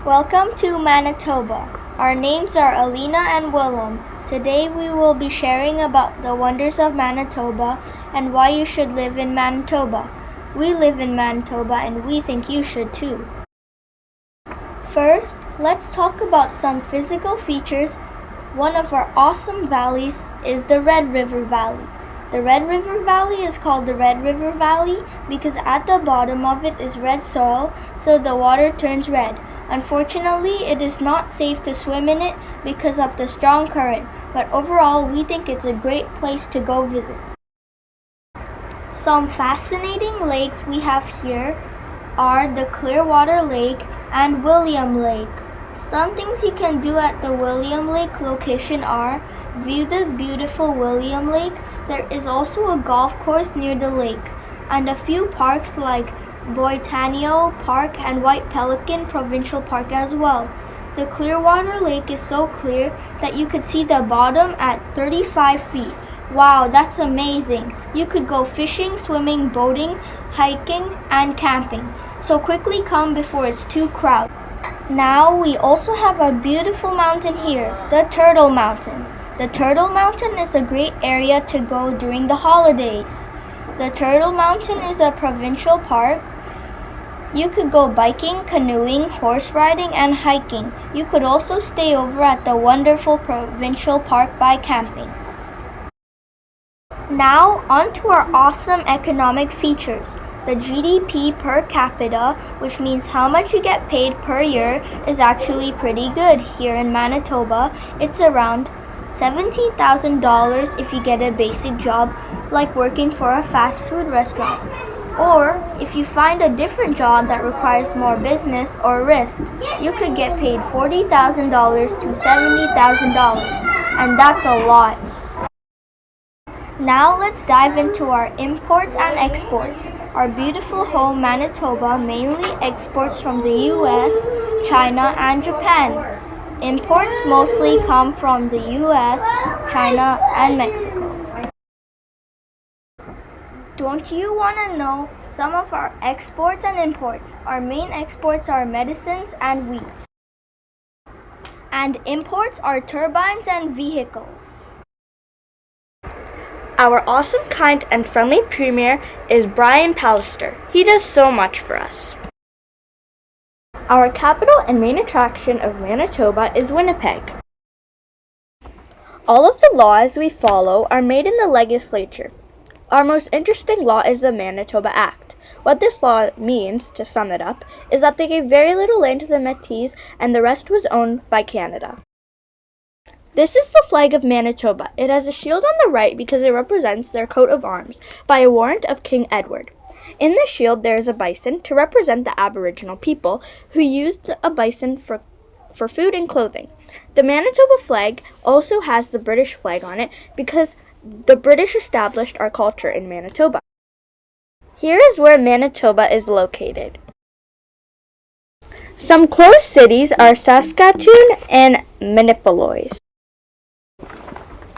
Welcome to Manitoba. Our names are Alina and Willem. Today we will be sharing about the wonders of Manitoba and why you should live in Manitoba. We live in Manitoba and we think you should too. First, let's talk about some physical features. One of our awesome valleys is the Red River Valley. The Red River Valley is called the Red River Valley because at the bottom of it is red soil, so the water turns red. Unfortunately, it is not safe to swim in it because of the strong current, but overall we think it's a great place to go visit. Some fascinating lakes we have here are the Clearwater Lake and William Lake. Some things you can do at the William Lake location are view the beautiful William Lake. There is also a golf course near the lake and a few parks like Boitanio Park and White Pelican Provincial Park as well. The Clearwater Lake is so clear that you could see the bottom at 35 feet. Wow, that's amazing. You could go fishing, swimming, boating, hiking, and camping. So quickly come before it's too crowded. Now we also have a beautiful mountain here, the Turtle Mountain. The Turtle Mountain is a great area to go during the holidays. The Turtle Mountain is a provincial park. You could go biking, canoeing, horse riding, and hiking. You could also stay over at the wonderful provincial park by camping. Now, on to our awesome economic features. The GDP per capita, which means how much you get paid per year, is actually pretty good here in Manitoba. It's around $17,000 if you get a basic job like working for a fast food restaurant. Or if you find a different job that requires more business or risk, you could get paid $40,000 to $70,000, and that's a lot. Now let's dive into our imports and exports. Our beautiful home Manitoba mainly exports from the US, China, and Japan. Imports mostly come from the US, China, and Mexico. Don't you want to know some of our exports and imports? Our main exports are medicines and wheat. And imports are turbines and vehicles. Our awesome, kind, and friendly Premier is Brian Pallister. He does so much for us. Our capital and main attraction of Manitoba is Winnipeg. All of the laws we follow are made in the legislature. Our most interesting law is the Manitoba Act. What this law means, to sum it up, is that they gave very little land to the Métis and the rest was owned by Canada. This is the flag of Manitoba. It has a shield on the right because it represents their coat of arms by a warrant of King Edward. In the shield there is a bison to represent the Aboriginal people who used a bison for food and clothing. The Manitoba flag also has the British flag on it because the British established our culture in Manitoba. Here is where Manitoba is located. Some close cities are Saskatoon and Minneapolis.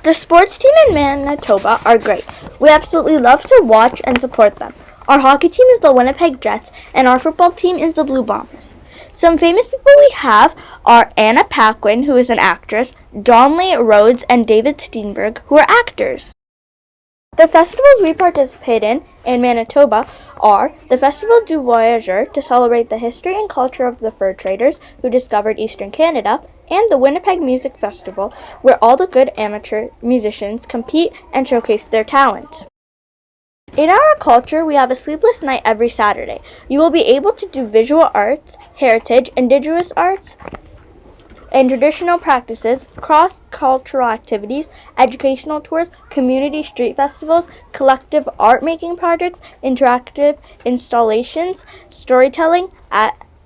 The sports team in Manitoba are great. We absolutely love to watch and support them. Our hockey team is the Winnipeg Jets, and our football team is the Blue Bombers. Some famous people we have are Anna Paquin, who is an actress, Donley Rhodes, and David Steenberg, who are actors. The festivals we participate in Manitoba are the Festival du Voyageur to celebrate the history and culture of the fur traders who discovered eastern Canada, and the Winnipeg Music Festival, where all the good amateur musicians compete and showcase their talent. In our culture, we have a sleepless night every Saturday. You will be able to do visual arts, heritage, indigenous arts, and traditional practices, cross-cultural activities, educational tours, community street festivals, collective art-making projects, interactive installations, storytelling,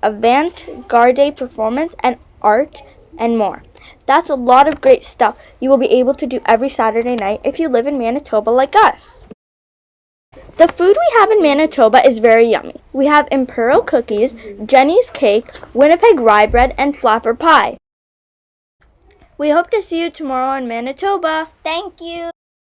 avant-garde performance, and art, and more. That's a lot of great stuff you will be able to do every Saturday night if you live in Manitoba like us. The food we have in Manitoba is very yummy. We have Imperial cookies, Jenny's cake, Winnipeg rye bread, and flapper pie. We hope to see you tomorrow in Manitoba. Thank you.